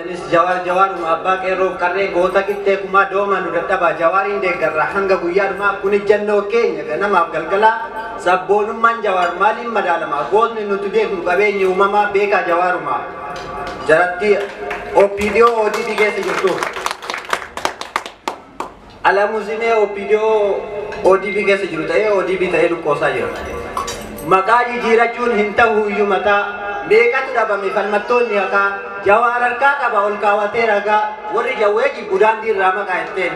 Jawar jawar mabak ero karre gota kitte kuma doma nu dadaba jawarin de garra hanga guyar ma kuni janno kenya kana ma galgala sabbonum man jawar malin madalama godni nu tude ku gabe ni umama beka jawaruma jaratti o video odi dige se jutto ala muzine o video odi dige se jutto e odi bi tayi ko sa jiro magaji jirachun hinta huyu mata beka tu daba mi falmatton ni aka jawar ka ba ul kawate raga wori jaweji budan di rama ka enten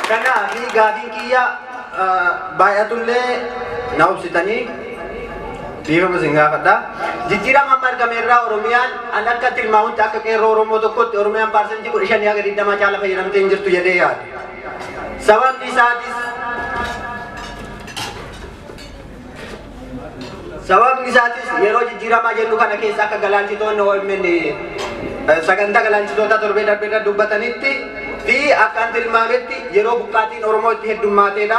kana fi gadin kiya bayatulle nausitani bifa masinga kata jijira mamar kamera oromian anakka tilmaun tak ke oromo to kot oromian parsen ji kurishan ya gadi dama chala fajiram tenjir tu jade yaad sawam di sadis Sawab misatis yero jijira ma jennu kana keessa akka galanchito no menne saganta galanchito ta torbe darbeda dubbatanitti fi akkan tilmaametti yero buqqaatiin oromoo itti heddummaatedha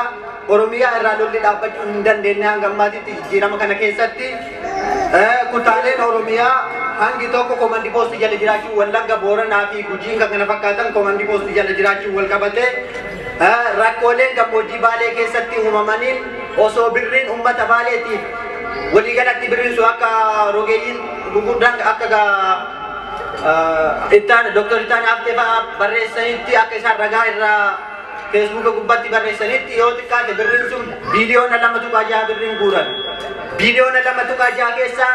oromiyaa irraa lolli dhaabbachuu hin dandeenye hangammaatitti jijjiirama kana keessatti kutaaleen oromiyaa hangi tokko komandi poosti jala jiraachuu wallagga booranaa fi gujiin kan kana fakkaatan komandi poosti jala jiraachuu wal qabate rakkooleen gammoojjii baalee keessatti uumamaniin osoo birriin ummata baaleetiif wali galatti birriin su akka rogeeyyiin gurguddaan akka ittaan doktor ittaan haftefa barreessanitti akka isaan ragaa irraa feesbuuka gubbatti barreessanitti yoo xiqqaate birriin sun biiliyoona 2.6 birriin guuran biiliyoona 2.6 keessaa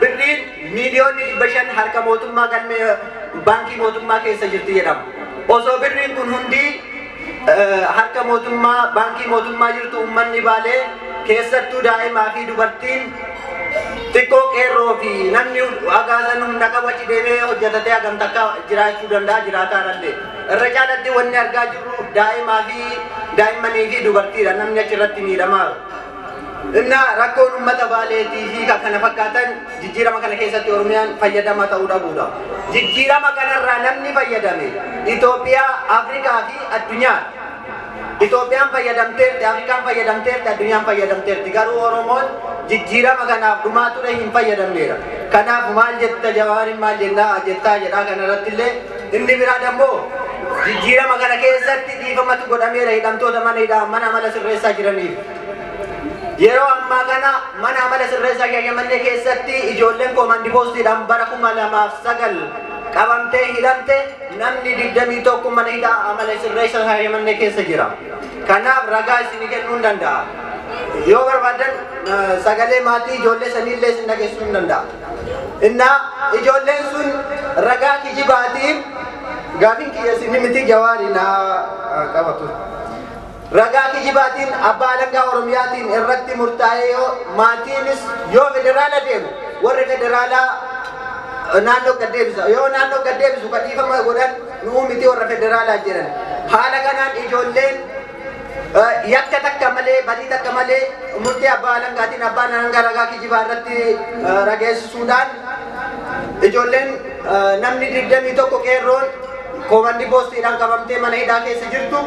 birriin miiliyoonni 500 harka mootummaa galmee baankii mootummaa keessa jirti jedhama osoo birriin kun hundi harka mootummaa baankii mootummaa jirtu ummanni baalee keessattuu daa'imaa fi dubartiin xiqqoo qeerroo fi namni agaasan humna qabachi deemee hojjetatee hagam takka jiraachuu danda'a jiraataadhallee irra caalatti wanni argaa jirru daa'imaa fi daa'immanii fi dubartiidha namni achirratti miidhamaa inna rakkoon ummata baaleetii fi kana fakkaatan jijjiirama kana keessatti oromiyaan fayyadama ta'uu dhabuudha jijjiirama kanarraa namni fayyadame Itoophiyaa Afrikaa fi addunyaa Itoophiyaan fayyadamteerti Afrikaan fayyadamteerti addunyaan fayyadamteerti garuu Oromoon jijjiirama kanaaf dhumaa ture hin fayyadamneera kanaaf maal jetta Jawaarin maal jennaa jettaa jedhaa kanarratti illee inni biraa dammoo jijjiirama kana keessatti dhiifamatu godhameera hidhamtoota mana amala sirreessaa jiraniif yeroo ammaa kana mana amala sirreessaa Shaashamannee keessatti ijoolleen komandi poostiidhaan bara 2009 qabamtee hidhamte namni 21 mana hidhaa amala sirreessaa Shaashamannee keessa jira kanaaf ragaa isin kennuu danda'a yoo barbaadan sagalee maatii ijoollee sanillee isin dhageessuu danda'a inna ijoolleen sun ragaa kijibaatiin gaafin kiyya isin miti Jawaariin qabatu ragaa kijibaatiin abbaa alangaa oromiyaatiin irratti murtaa'ee yoo maatiinis yoo federaala deemu warri federaalaa naannoo gaddeebisa yoo naannoo gaddeebisu kadhiifama godhan nuu miti warra federaalaa jiran haala kanaan ijoolleen yakka takka malee badii takka malee murtee abbaa alangaatiin abbaan alangaa ragaa kijibaa irratti rageessisuudhaan ijoolleen namni 21 qeerroon komandi poostiidhaan qabamtee mana hidhaa keessa jirtu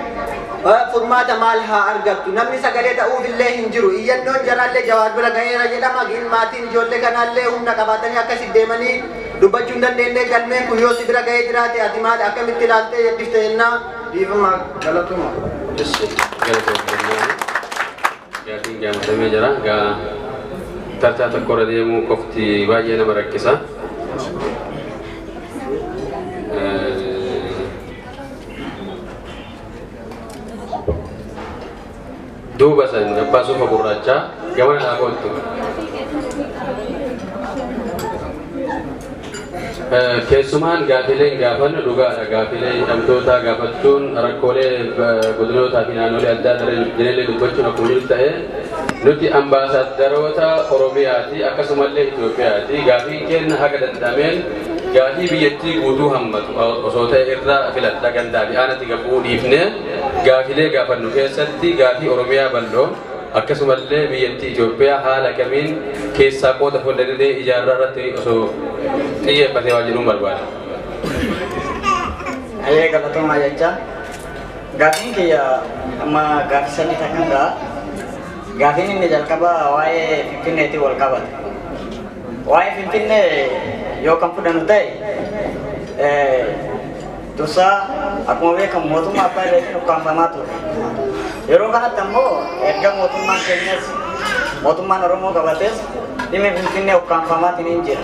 furmaata maal haa argattu namni sagalee ta'uuf illee hin jiru iyyannoon jaraallee Jawaar bira ga'eera jedhama giin maatiin ijoollee kanaallee humna qabaatanii akkasitti deemanii dubbachuu hin dandeenye galmeen kun yoo si bira ga'ee jiraate ati maal akkamitti ilaaltee yeddifte jennaa dhiifama galatuma gaafiin gaamatamee jira gaa tartaa tokkorra deemuu qofti baay'ee nama rakkisa duuba san abbaa suufa gurraachaa gamana dhaaboltu keessumaan gaafileen gaafannu dhugaadha gaafilee hidhamtoota gaafachuun rakkoolee godinootaa fi naannolee addaa jireenya dubbachuun akkuma jiru ta'e nuti ambaasaaddoroota Oromiyaati akkasumallee Itoophiyaati gaafiin keenya haga danda'ameen gaafii biyyattii guutuu hammatu osoo ta'e irraa filadha gandaa fi aanatti gabuu dhiifne gaafilee gaafannu keessatti gaafii Oromiyaa bal'oo akkasumallee biyyattii Itoophiyaa haala kamiin keessaa qooda fudhatee ijaarraa irratti osoo xiyyeeffatee waa jedhuun barbaada. Ayee galatoomaa jecha gaafiin kiyya amma gaafii sadii takkanidha. Gaafiin inni jalqaba waa'ee Finfinneetii wal qabata. Waa'ee Finfinnee yoo kan fudhannu ta'e dursaa akkuma beekamu mootummaa abbaa irratti ukkaanfamaa ture. Yeroo kanatti ammoo erga mootummaan keenyas mootummaan Oromoo qabates dhimmi Finfinnee ukkaanfamaatiin hin jira.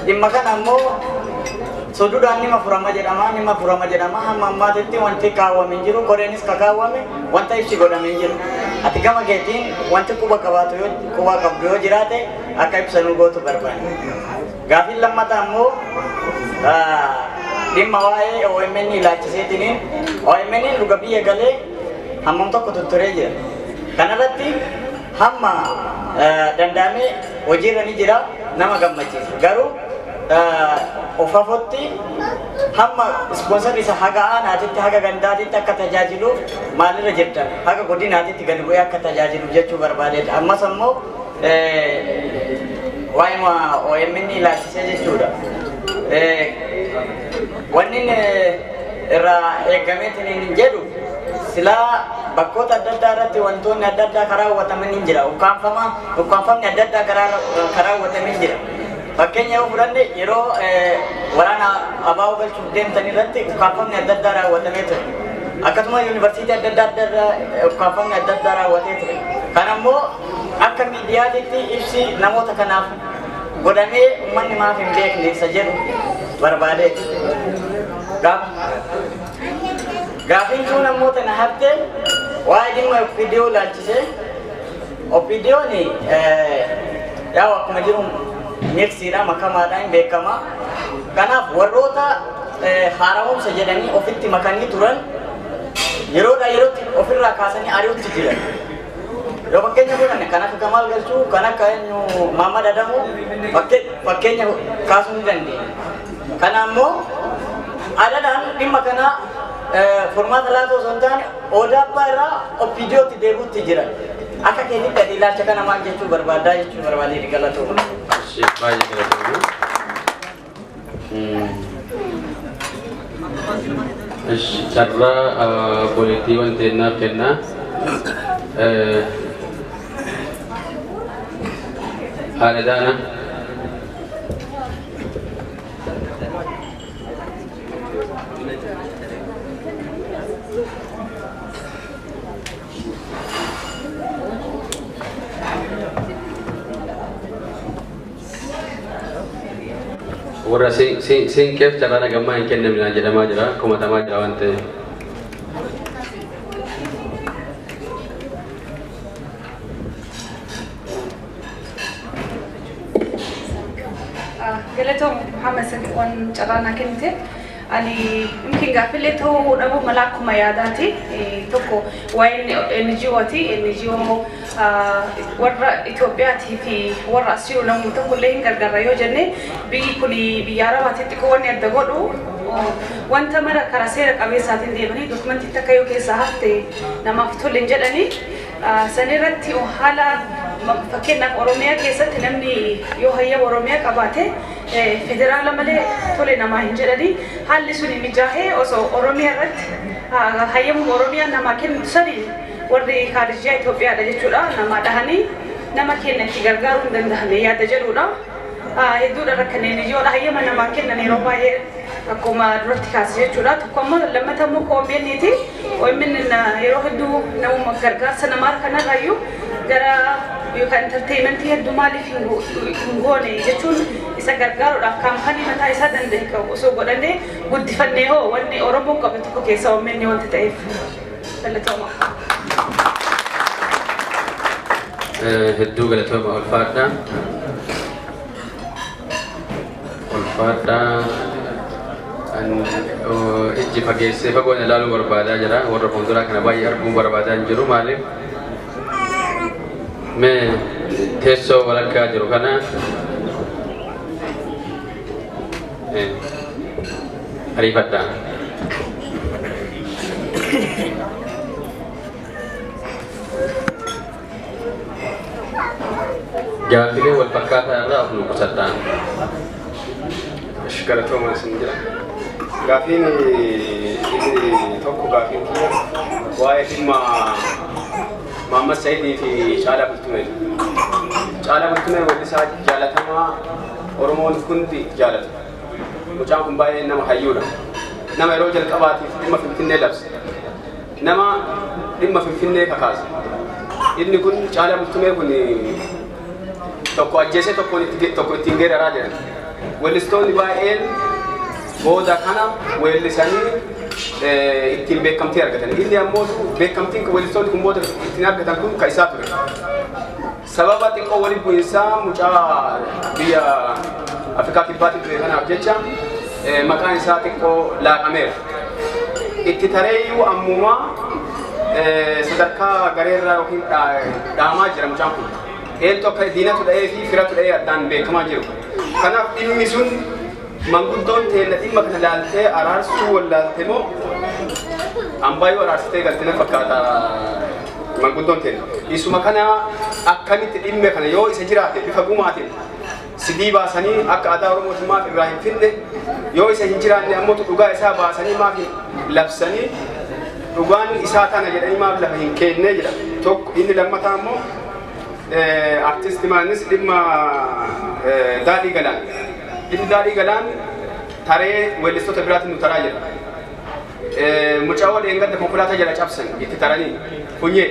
Dhimma kana ammoo soduudhaan nima furama jedhama hamma ammaatitti wanti kaawwame hin jiru koreenis kakaawwame wanta ibsi godhame hin jiru. Ati gama keetiin wanti quba qabdu yoo jiraate akka ibsanuu gootu barbaanna. Gaafiin lammataa ammoo dhimma waa'ee OMN ilaalchiseetiin OMN dhuga biyya galee hammam tokko tutturee jira. Kanarratti hamma danda'amee hojiirra ni jira nama gammachiisa. Garuu ofafotti hamma ispoonsarri isa haga aanaatitti haga gandaatitti akka tajaajiluuf maalirra jirta haga godinaatitti gadi bu'ee akka tajaajiluuf jechuu barbaadeedha. Ammas ammoo waa'ee OMN ilaalchisee jechuudha. Wanni irraa eeggameetiin hin jedhu silaa bakkoota adda addaa irratti wantoonni adda addaa karaa hawwataman hin jira. Ukkaanfamni adda addaa karaa hawwataman hin jira. Fakkeenya yoo fudhanne yeroo waraana abaa'oo galchuuf deemtan irratti ukkaanfamni adda addaa raawwatamee ture. Akkasuma yuunivarsiitii adda addaa ukkaanfamni adda addaa raawwatee ture. Kan ammoo akka miidiyaatitti ibsi namoota kanaaf godhamee uummanni maaf hin beekne isa jedhu barbaadeeti. Gaafiin kun namoota na hafte waa'ee dhimma OPDO ilaalchisee OPDO'n yaa akkuma jiru miksiidha makamaadhaan beekama. Kanaaf warroota haarawumsa jedhanii ofitti makanii turan yeroodhaa yerootti ofirraa kaasanii ari'utti jiran. Yoo fakkeenya fudhanne kan akka Gamal Galchuu kan akka Maamad Adamuu fakkeenya kaasuu ni dandeenya. Kana ammoo adadaan dhimma kana furmaata laatoo osoo hin taane odaa abbaa irraa OPDO'tti deebi'utti jiran. Akka keetitti ati ilaalcha kana maal jechuu barbaadaa jechuu barbaadee galatooma. Baay'ee galatooma. Carraa poliitii wanti ennaaf kennaa. Haadha Daana. Warra siinqeef carraa nagammaa hin kennamnaan jedhamaa jira, komatamaa jira waan ta'eef. Galatoom Muhammad Sadiq waan carraa naa kennite. Ani mungkin gaaffilee ta'uu dhabu mala akkuma yaadaati. Tokko waa'ee NGO'ti. NGO warra Itoophiyaatii fi warra as jiru namni tokkollee hin gargaarra yoo jenne biyyi kun biyya Arabaatti xiqqoo wanni adda godhu wanta mara karaa seera qabeessaatiin deemanii dokumentii akka yoo keessaa hafte namaaf tolle hin jedhanii sanirratti haala fakkeenyaaf Oromiyaa keessatti namni yoo hayyama Oromiyaa qabaate federaala malee tole namaa hin jedhanii haalli sun mijaahee osoo Oromiyaa irratti hayyama Oromiyaa namaa kennu sanii warri kaadijaa Itoophiyaadha jechuudha nama dhahanii nama kenna itti gargaaruu hin danda'amne yaada jedhuudha. Hedduudha rakkanneen ijoodha hayyama namaa kennan yeroo baay'ee akkuma duratti kaase jechuudha. Tokko ammoo lammata ammoo OMN'ti. OMN yeroo hedduu namuma gargaarsa namaa kanarraayyuu gara yookaan entertainmentii hedduu maaliif hin goone jechuun isa gargaaruudhaaf kaampaanii mataa isaa danda'e qabu osoo godhannee guddifannee hoo wanni Oromoon qabu tokko keessa OMN wanti ta'eef galatooma. Hedduu galatooma ulfaadhaa. Ijji fageessee fagoon ilaaluu barbaadaa jira. Warra fuulduraa kana baay'ee arguu barbaadaa hin jiru maaliif? Mee teessoo walakkaa jiru kana ariifadhaa. Gaaffilee wal fakkaataa irraa of nuqusadhaa. Galatooma isin jira. Gaafiin inni tokko gaafiin kiyya waa'ee dhimma Muhammad Saidii fi Caalaa Bultumee. Caalaa Bultumee walli isaa jaalatamaa Oromoon hundi jaalatu. Mucaan kun baay'ee nama hayyuudha. Nama yeroo jalqabaatiif dhimma Finfinnee labse. Nama dhimma Finfinnee kakaase. Inni kun Caalaa Bultumee kun tokko ajjeesee tokko ittiin geeraraa jiran. Weellistoonni baay'een booda kana weellisanii ittiin beekamtii argatan. Inni ammoo beekamtiin weellistoonni kun booda ittiin argatan kun kan isaa ture. Sababa xiqqoo waliin bu'iinsaa mucaa biyya Afrikaa Kibbaatti ture kanaaf jecha maqaan isaa xiqqoo laaqameera. Itti tareeyyuu ammumaa sadarkaa gareerraa yookiin dhaamaa jira mucaan kun. Eentu akka diinatu dha'ee fi firatu dha'ee addaan beekamaa jiru. Kanaaf dhimmi sun manguddoon teenya dhimma kana laaltee araarsuu wallaalte moo ambaayyoo araarsitee galtee fakkaata manguddoon teenya. Isuma kana akkamitti dhimme kana yoo isa jiraate bifa gumaatiin sidii baasanii akka aadaa Oromootummaaf irraa hin finne yoo isa hin jiraanne ammoo dhugaa isaa baasanii maaf labsanii dhugaan isaa tana jedhanii maaf lafa hin kennee jedha. Tokko inni lammataa ammoo artisti maanis dhimma Daadhii Galaan. Dhimmi Daadhii Galaan taree weellistoota biraatiin nu taraa jedha. Mucaa wal eeggadda konkolaataa jala cabsan itti taranii funyee.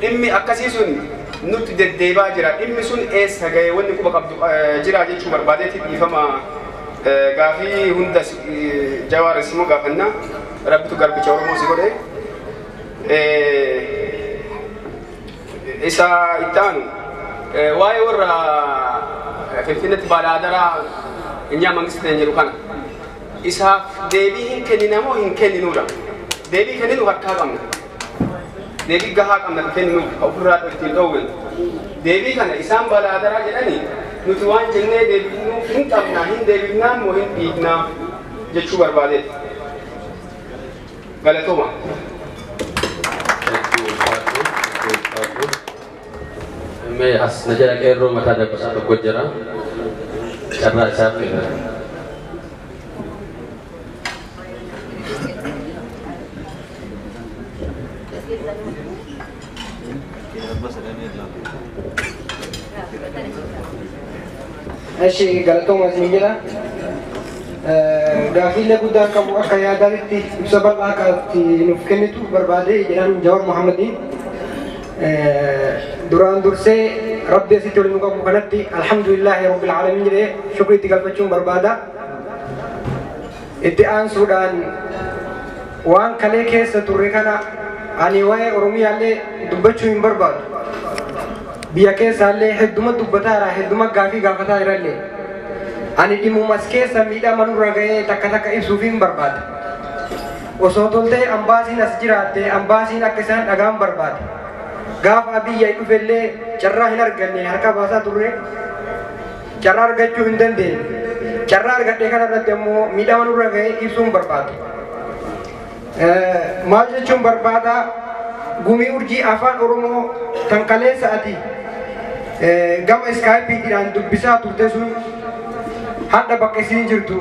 Dhimmi akkasii sun nutti deddeebaa jira. Dhimmi sun eessa ga'ee wanni quba qabdu jira jechuu barbaadeetti dhiifama gaafii hunda Jawaaris immoo gaafannaa rabbitu garbicha Oromoo si godhe. Isa itti aanu waa'ee warra Finfinneetti baalaadaraa Inyaa Mangisteen jedhu kana isaaf deebii hin kennina moo hin kenninuudha. Deebii kenninu harkaa qabna. Deebii gahaa qabna kenninu ofirraa ittiin dhoowwin. Deebii kana isaan baalaadaraa jedhanii nuti waan jennee deebinuu hin qabna hin deebifnaa moo hin dhiibnaa jechuu barbaadeeti. Galatooma. Mee as na jala qeerroo mataa dabbasaa tokko jira. Carraa isaaf kenna. Eshi galatooma isin jira. Gaafiilee guddaa qabu akka yaadaatti ibsa bal'aa akka nuuf kennitu barbaade jedhan Jawaar Muhammadiin. Duraan dursee Rabbi asitti waliin qabu kanatti alhamdulillahi rabbil alamin jedhee shukrii itti galfachuun barbaada. Itti aansuudhaan waan kalee keessa turre kana ani waa'ee Oromiyaallee dubbachuu hin barbaadu. Biyya keessaallee hedduma dubbataara hedduma gaafii gaafataa jirallee. Ani dhimmumas keessa miidhama nurra ga'ee takka ibsuuf hin barbaada. Osoo toltee ambaasiin as jiraatte ambaasiin akka isaan dhagaan barbaada. Gaafa biyya dhufellee carraa hin arganne harka baasaa turre carraa argachuu hin dandeenye. Carraa argadhee kanarratti ammoo miidhama nurra ga'ee ibsuun barbaada. Maal jechuun barbaada gumii urjii afaan Oromoo kan kaleessa ati gama iskaayipiidhaan dubbisaa turte sun hadda bakka isiin jirtu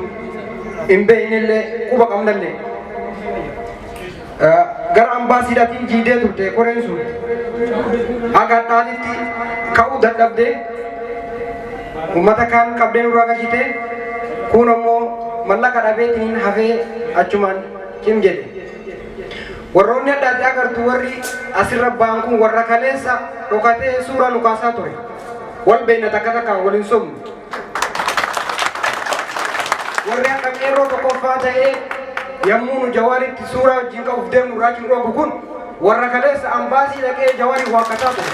hin beeknellee quba qabnallee. Gara ambaasiidhaatiin jiidee turte koreen sun hagaadhaanitti ka'uu dadhabdee uummata kaan qabdee nurraa gashitee kun ammoo mallaqa dhabeetiin hafee achumaan cim jedhe. Warroonni addaatti agartu warri asirra ba'an kun warra kaleessa dhokatee suuraa nu kaasaa ture. Wal beekna takka waliin sobnu. Warri akka qeerroo tokkoffaa ta'ee yommuu nu Jawaaritti suuraa wajjin qabuuf deemnu raajiin dhoobu kun warra kaleessa ambaasii dhaqee Jawaarii waaqataa ture.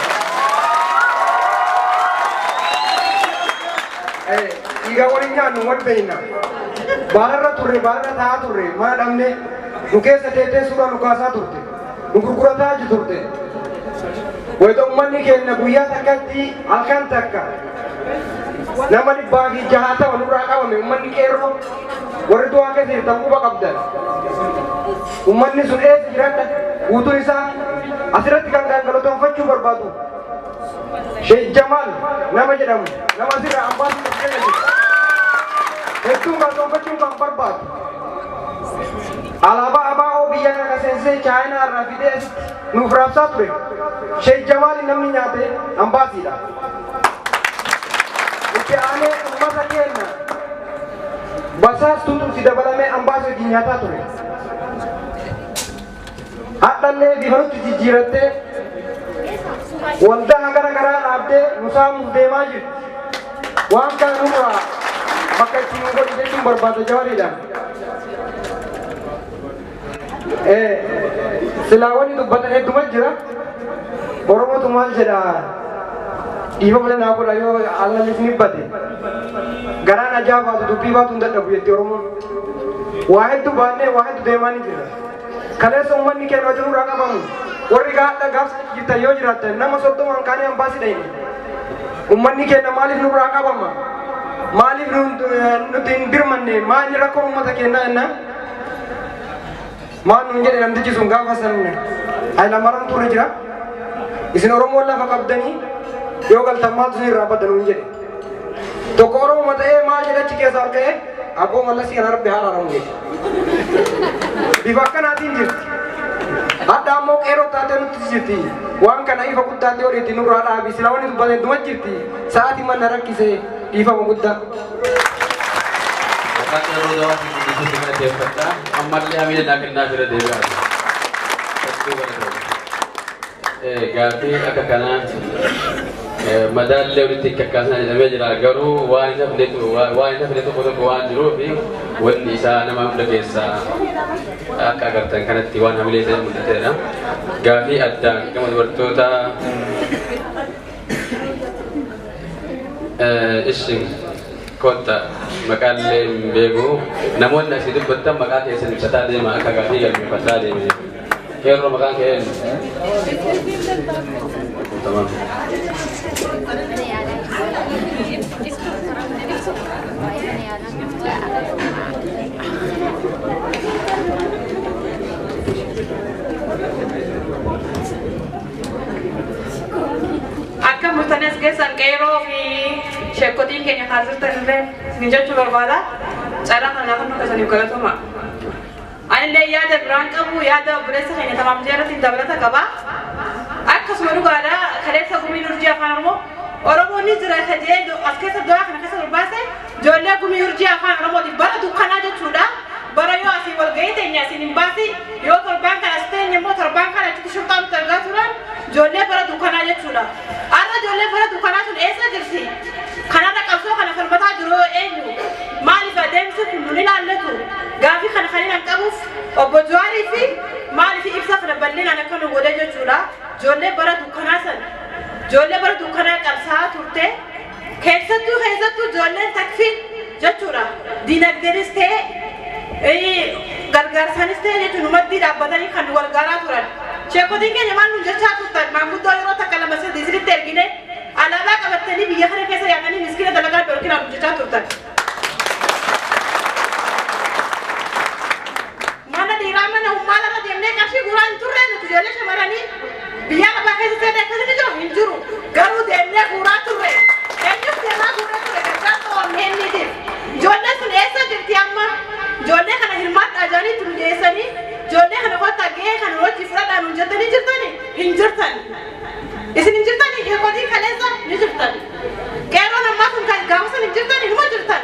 Dhiiga waliin nyaannu wal beekna. Baalarra turre baalarra taa'aa turre mana dhabne nu keessa teessee suuraa nu kaasaa turte. Nu gurgurataa turte. Wayita uummanni keenya guyyaa takkatti halkan takka nama 160 nurraa qabame uummanni qeerroo warri du'aa keessa jirtan quba qabdan. Uummanni sun eessa jiradha guutuun isaa asirratti kan gangalatoonfachuu barbaadu. Sheikh Jamal nama jedhamu nama asirraa ambaasii tokkeenya jiru. Hedduun gangalatoonfachuun kan barbaadu. Alaabaa ABO biyya kana seensee Chaayinaa irraa fidee nuuf raabsaa ture. Sheikh Jamal namni nyaate ambaasiidha. itti ummata keenya basaastuutu si dabalamee ambaasii nyaataa ture. Hadhallee bifa nutti jijjiirattee waldaa gara garaa dhaabdee nu saamuuf deemaa jirti. Waan kana nurraa bakka itti nu godhu jechuun barbaada Jawaariidhaan. Silaa wanni dubbatan hedduma jira. Oromootu maal jedha dhiifama danaa godha yoo alallis ni bade. Garaan ajaa'ibaatu dubbii baatu hin dadhabu jetti Oromoon. Waa hedduu baannee waa hedduu deemaa ni jira. Kaleessa uummanni keenya wajjin nurraa qabamu. Warri gaadha gaafsa jirtan yoo jiraatan nama 30 kaanii ambaasii dhayne. Uummanni keenya maaliif nurraa qabama? Maaliif nuti hin birmanne? Maali rakkoo uummata keenyaa jennaan? Maal nuun jedhe namtichi sun gaafa san Hayilamaariyaam turre jira. Isin Oromoon lafa qabdanii yoo galtan maaltu isin irraa badda nuun jedhe. Tokko Oromoo ta'ee maal jedhachi keessa harka'ee abboo mallasii kana rabbi haala aramu jedhe. Bifa akkanaatiin jirti. Hadda ammoo qeeroo taatee nutti jirti. Waan kana ifa guddaatti yoo dhiitti nurraa dhaabi. Sila wanni dubbate duma jirti. Sa'aatii manna rakkisee dhiifama guddaa. Maqaan yeroo dawaatti guddisuutti kana deeffadhaa. Ammallee hamilee naa kennaa bira deebi'aa. Gaaffii akka kanaa madaallee walitti kakkaasnaa jedhamee jira. Garuu waan isa filee tokko tokko waan jiruufi wanni isaa nama hunda keessaa akka agartan kanatti waan hamilee isa mul'atedha. Gaaffii addaan gama dubartoota isin kotta maqaallee hin beeku namoonni asii dubbattan maqaa keessan ibsataa deema akka gaaffii galmeeffataa deeme. Kero makan keen. Tamam. Akka murtanes geessan qeeroo fi sheekotiin keenya haasirtan illee ni jechuu barbaada. Carraa kana lafa nu keessaniif galatuma. Anillee yaada biraan qabu yaada obboleessa keenya tamaam jeerratti dabalata qaba. Akkasuma dhugaadha kaleessa gumii urjii afaan Oromoo ni jira jedhee as keessa do'a kana keessa barbaase ijoollee gumii urjii afaan Oromooti bara dukkanaa jechuudha. Bara yoo asii wal ga'ii teenya asiin hin baasi yoo torbaan kana as teenya immoo torbaan kana achitti shurxaa nuti argaa turan ijoollee bara dukkanaa jechuudha. Har'a ijoollee bara dukkanaa sun eessa jirti? Kanarra qabsoo kana falmataa jiru eenyu? Maaliif adeemsi kun nu ilaallatu? Gaaffii kana kan hin qabuuf obbo Jawaarii fi maaliif ibsa kana bal'inaan akka nu godhe jechuudha. Ijoollee bara dukkanaa sana ijoollee bara dukkanaa qabsaa turte keessattuu ijoolleen takfiin jechuudha. Dinagdeenis ta'e gargaarsaanis ta'e jechuun uummatni dhaabbatanii kan wal gaaraa turan. Sheekotiin keenya maal nu jechaa turtan maanguddoo yeroo takka lama sirriitti ergine alaabaa qabatanii biyya kana keessa yaadanii miskiina dalagaa dorkinaa nu jechaa turtan. Mana ummata deemnee qarshii guuraa hin turre nuti ijoollee shamarranii biyya lafaa keessa seetee akkasii jiru hin jiru garuu deemnee guuraa turre eenyuuf deemaa guuree ture gargaarsa oomisheenniitiif ijoollee sun eessa jirti amma ijoollee kana hirmaadhaa jiranii turu dhiyeessanii ijoollee kana kottaa gahee kana wajji fudhadhaa nuun jettanii jirtani hin jirtan isin hin jirtani sheekotiin kaleessa ni jirtan qeerroon ammaa sun gaafa san hin jirtani numa jirtan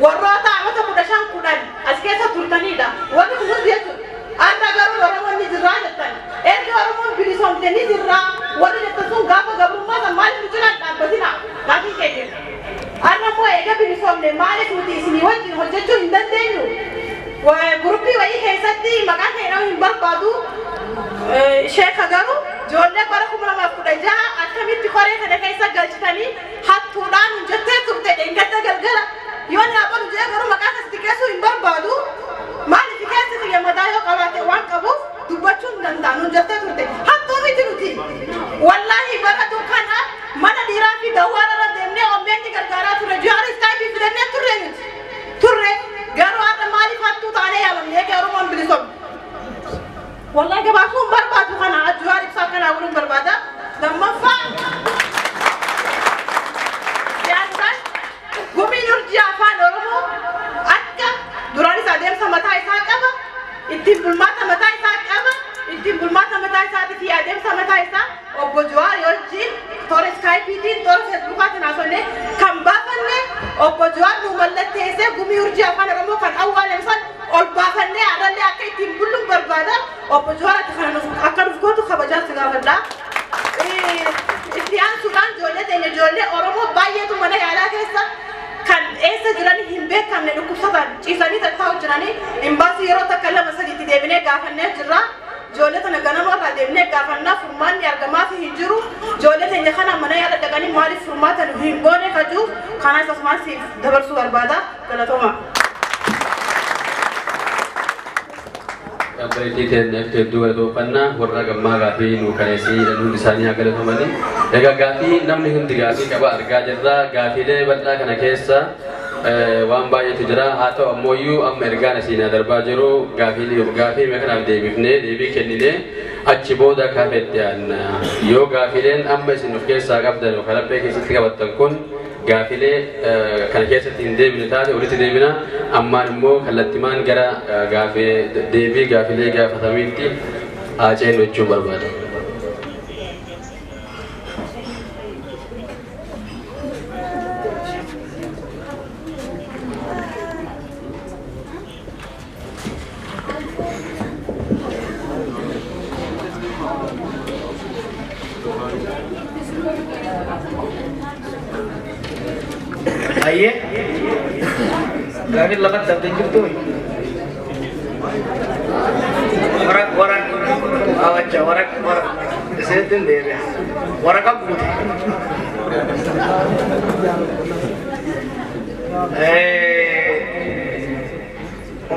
warroota amata 15 as keessa turtanidha. Wanti kun hundi jechuudha. Adda garuu Oromoon ni jirraa jettan. Erga Oromoon bilisoomte ni jirraa. Warri jettan sun gaafa gabrummaa san maaliif nu jiran dhaabbatina? Gaaffii keenya. Adda immoo eega bilisoomne maaliif nuti isinii wajjin hojjechuu hin dandeenyu? Guruppii wayii keessatti maqaa keenya hin barbaadu. Sheeka garuu ijoollee bara 2016 akkamitti koree kana keessa galchitanii hattuudhaan jettee turte dheengadda galgala. Yoo nyaapha nu jee garuu maqaa keessatti keessuu hin barbaadu. Maaliif keessi xiyya mataa yoo qabaate waan qabuuf dubbachuu hin danda'an jettee turte. Hattuu miti nuti. Wallaahi bara dukkana mana dhiiraa fi dawwaara irra deemnee ommeenni gargaaraa ture. Jawaarii istaayipii fidannee turre nuti. Turre garuu har'a maaliif hattuu taanee yaabamne eega Oromoon bilisoomne. Wallaahi gabaasuu hin barbaadu kana Jawaarii ibsaa kanaa waliin barbaada. Lammaffaa gumiin teessee gumii urjii afaan Oromoo kan awwaalamsan ol baafannee aadaallee akka ittiin bulluun barbaada. Obbo Jawaar akka dhufkootu kabajaa si gaafadha. Itti aansuudhaan ijoollee Oromoo baay'eetu mana yaalaa keessa kan eessa jiran hin beekamne dhukkubsataan ciisanii tattaa'u jiranii imbaasii yeroo takka lama sadiitti deebinee gaafannee jirra. Ijoollee tana ganamarraa deebinee gaafannaa furmaanni argamaa fi hin jiru. Ijoollee teenya kana mana yaala dhaqanii maaliif furmaata hin goone kajuu kanaas asumaan siif dabarsuu barbaada. Galatooma. Kabreetii teenyeef hedduu galatoofannaa warra gammaa gaafii nu kaneessii hidhanuun isaanii haa galatoomanii. Egaa gaafii namni hundi gaafii qaba argaa jirra. Gaafiilee bal'aa kana keessa waan baay'eetu jira. Haa ta'u ammoo amma ergaan asiin darbaa jiru gaafii kanaaf deebii kenninee achi booda kaafetti aanna. Yoo gaafiileen amma isin of keessaa qabdan yookaan laphee keessatti qabattan kun gaafilee kana keessatti hin deebine taate walitti deebina. Ammaan immoo kallattimaan gara deebii gaafilee gaafatamiitti haaceen jechuu barbaada. Aye, gari lakat dapat jumpa. Orang, awaja orang, sesuatu deh. Orang kamu.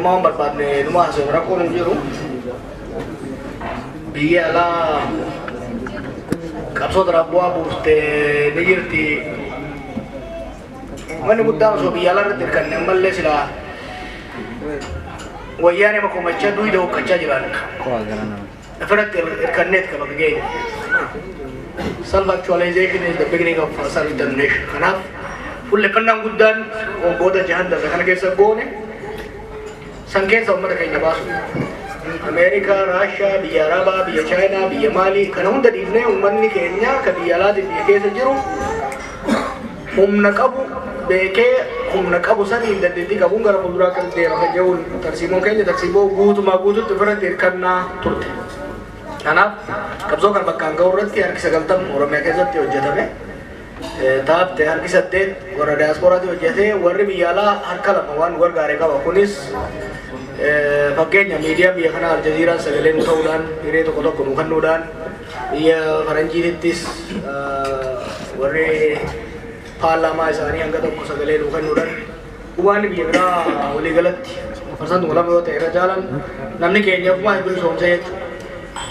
Mau berbuat nih, rumah seberapa orang juru? Biarlah. Kapsul terbuat buste nirti. Mana mudah so biarlah terkan nembel sila. Wayane mako macam dui dah kaca jalan. Efek terkan net kalau begini. Self-actualization is the beginning of self-determination. Kenapa? Full lekandang gudan, bodoh jahan dah. Kerana kisah gone, sangkaian sama mereka yang basu. Amerika, Rusia, biar Arab, biar China, biar Mali. Kerana unda di dunia umman ni Kenya, kebialah di biar kisah jeru. Nak abu sani dan di kabu nggak pernah kan dia orang jauh tersibuk kayaknya tersibuk gutu terus karena turut karena kabzo kan bakal kau orang tiar kisah galtam orang mereka itu jatuh tahap tiar kisah deh orang diaspora itu jatuh warri biala harkala mawan war gareka wakunis pakainya media biar kena Al Jazeera segala nusan ini tu kotor kunukan nudan ia karanci titis warri Parlama isani angkat aku segala lukan nuran, uban biara oleh galat, persan tunggu lama tu era jalan, namni kayaknya aku belum somset,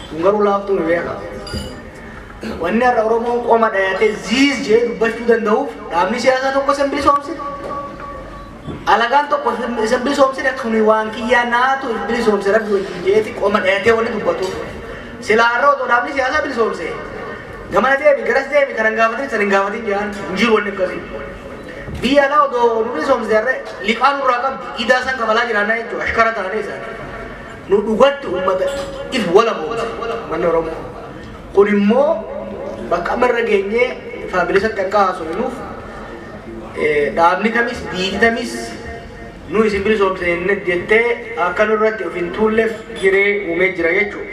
tunggu ulah tu biara. Wannya orang mau komat ayat ziz je, baju dan dauf, namni siapa tu kau sembeli somset, alagan tu kau sembeli somset, aku ni wangkiya na tu sembeli somset, aku je, komat ayat oleh tu batu, selaro tu namni siapa sembeli somset. Gamana dia bigaras dia bikarang gawati sering gawati jangan jiru ni kasi. Biar lah do nulis somse dia likan urakam idasan kamala jirana itu askara tanah sah. Nudugat tu umat if wala mo mana orang kurimo bakamar ragenye fabilisat kakak asunuf dabni kamis di kamis nu isimbili somse ne diete akan urat ofintulef kire ume jiraye chu.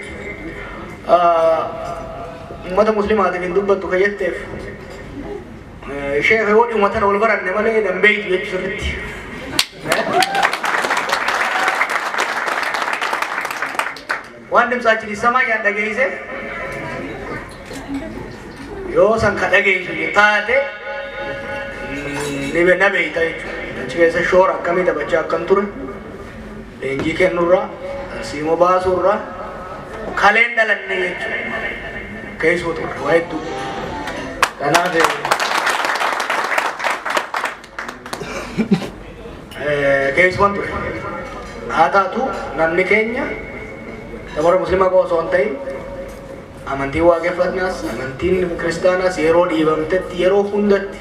Umat Muslim ada yang dubbat tu kayak tef. Syekh Hewat umat orang barat ni mana yang baik dia surat. Wandem sahaja di sama yang daging ise. Yo sangkat daging itu tade. Ni benar baik itu. Jika saya syurah kami dah baca kantor. Jika nurra, simo basurra, kalender ni itu. Kayak suatu riwayat tu, karena ada kayak suatu ada tu namni Kenya, orang Muslim aku sontai, amanti wage flatnas, amanti Kristana, siero di bamtet, siero fundat,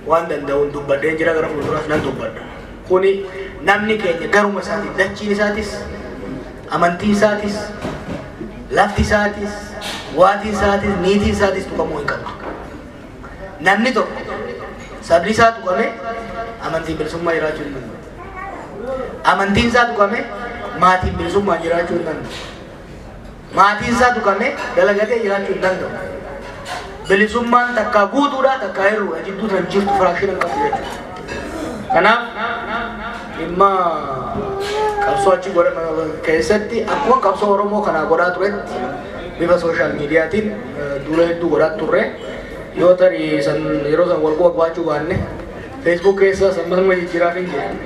wandan daun tu badan jira garang fulturas nan tu badan. Kuni namni Kenya garu masatis, daci satis, amanti satis, lafti satis. Wati satis, niti satis tu kamu ingkap. Namni tu, sabri satu kami, amantii bilisummaa jiraachuu hin danda'u. Amantiin isaa tuqame maatiin bilisummaa jiraachuu hin danda'u. Maatiin isaa tuqame dalagatee jiraachuu hin danda'u. Bilisummaan takkaa guutuudha takkaa hir'uudha jidduu tan jirtu firaashina qabdu jechuudha. Kanaaf dhimma qabsoo achi godhame keessatti akkuma qabsoo Oromoo kanaa godhaa turetti bifa sooshaal miidiyaatiin duula hedduu godhaa turre yoo tarii yeroo san wal qabaachuu baanne Facebook keessa sammasuma jijjiiraaf hin jiran.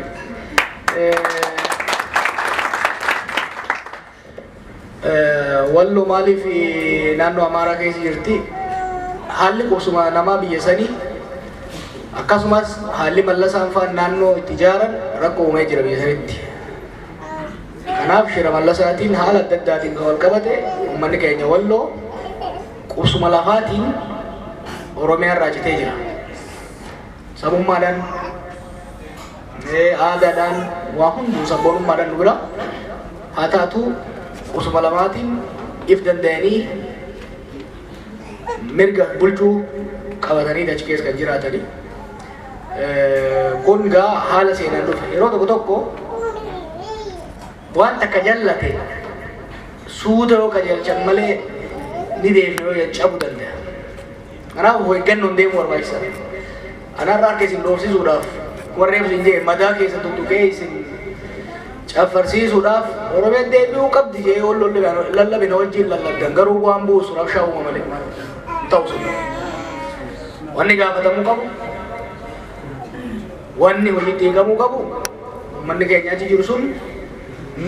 Wallo maaliif naannoo Amaaraa keessa jirti haalli qubsuma namaa biyya sanii akkasumas haalli mallasaan fa'aan naannoo itti ijaaran rakkoo uumee jira biyya sanitti. Kanaaf shira mallasaatiin haala adda addaatiin kan wal qabate uummanni keenya Walloo qubsuma lafaatiin Oromiyaa irraa citee jira. Sabummaadhaan aadaadhaan waa hunduu sabboonummaadhaan nu bira haa taatu qubsuma lamaatiin if danda'anii mirga bulchuu qabatanii achi keessa kan jiraatanii. Kun gaa haala seenaan dhufe yeroo tokko tokko waan takka jallate suuta yoo qajeelchan malee ni deemne yoo cabuu danda'a. Kanaaf of eeggannoon deemuu barbaachisa. Anarraa harka isin dhoofsisuudhaaf warreen isin jee madaa keessa tuttuqee isin caffarsiisuudhaaf Oromiyaan deebi'uu qabdi jee yoo lallabina wajjin lallabdan garuu waan buusu rabshaa uuma malee ta'u sun. Wanni gaafatamuu qabu wanni hojiitti eegamuu qabu uummanni keenya achi jiru sun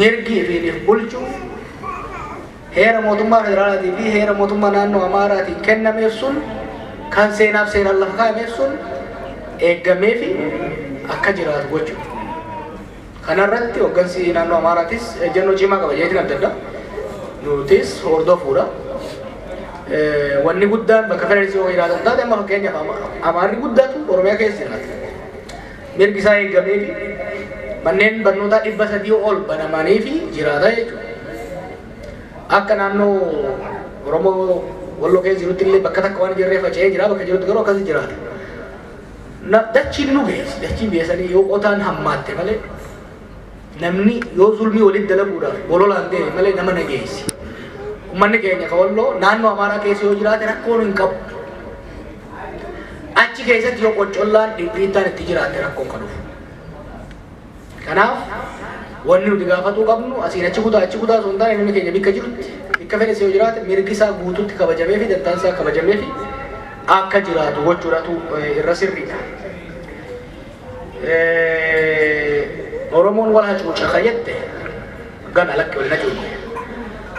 mirgi ifiiniif bulchu heera mootummaa federaalaatii fi heera mootummaa naannoo Amaaraatiin kennameef sun kan seenaaf seenaan lafa kaa'ameef sun eeggamee fi akka jiraatu gochuudha. Kanarratti hooggansi naannoo Amaaraatis ejjennoo cimaa qaba jechuun adda addaa nutis hordofuudha. Wanni guddaan bakka federaalisi yoo jiraatan taate amma fakkeenyaaf Amaarri guddaatu Oromiyaa keessa jiraata. Mirgi isaa eeggamee fi manneen barnootaa 300 ol banamanii fi jiraata jechuudha. Akka naannoo Oromoo Walloo keessa jirutti illee bakka takka waan jirree faca'ee jira bakka jirutti garuu akkasii jiraata. Dachiin nu geessi dachiin beesanii yoo qotaan hammaatte malee namni yoo zulmii walitti dalaguudhaaf bololaan deeme malee nama na geessi. Uummanni keenya ka Walloo naannoo Amaaraa keessa yoo jiraate rakkoon hin qabu. Achi keessatti yoo qoccollaan dhibbiittaan itti jiraate rakkoon kan dhufu. Kanaaf wanni nuti gaafatuu qabnu asiin achi kutaa osoo hin taane namni keenya bakka jirutti bakka fedhe yoo jiraate mirgi isaa guutuutti kabajamee fi dantaan isaa kabajamee fi akka jiraatu gochuudhaatu irra sirriidha. Oromoon wal hacuuca kayyette gana lakke wal hacuuce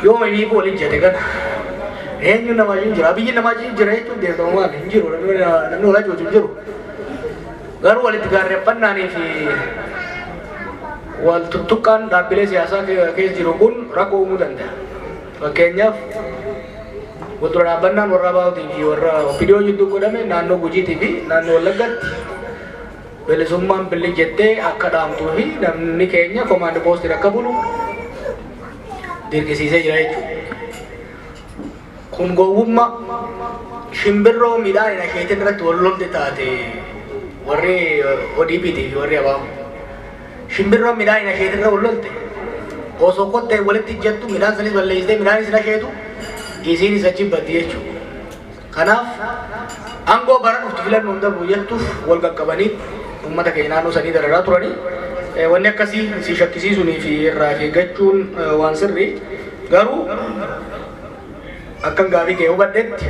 yoo inni wal ijjate gana eenyu nama jira biyyi nama jira jechuun deemtamumaan hin jiru namni wal hacuucu hin jiru garuu walitti gaarreeffannaanii fi wal tuttuqqaan dhaabbilee siyaasaa keessa jiru kun rakkoo uumuu danda'a. Fakkeenyaaf wal dura dhaabbannaan warra Abaawotii fi warra Opidiyoo jidduu godhame naannoo Gujiitii fi naannoo Wallaggaatti bilisummaan billi jettee akka dhaamtuu fi namni keenya komaandi poostii akka bulu dirqisiisee jira jechuudha. Kun gowwummaa shimbirroo midhaan hin asheetin irratti wal lolti taate warri ODP'tii fi warri Abaawoo. Shimbirroo midhaan hin asheetin irra wal lolte osoo qottee walitti ijjattu midhaan sanis balleessitee midhaan isin asheetu isiin isa jibbatti jechuudha. Kanaaf aangoo bara dhuftu filannoon darbu jettuuf wal qaqqabanii uummata keenya naannoo sanii dararaa turanii wanni akkasii si shakkisiisuunii fi irraa eeggachuun waan sirrii garuu akkan gaafii kee hubadhetti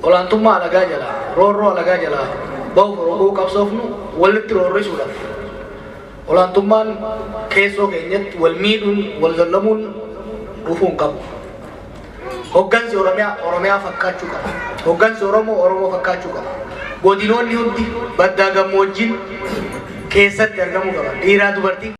olaantummaa alagaa jalaa roorroo alagaa jalaa bahuuf roogoo qabsoofnu walitti roorrisuudhaaf olaantummaan keessoo keenyatti wal miidhuun wal zallamuun dhufuu hin qabu. Hooggansi Oromiyaa fakkaachuu qaba. Hooggansi Oromoo fakkaachuu qaba. Godinoonni hundi baddaa gammoojjiin keessatti argamuu qaba. Dhiiraa dubartii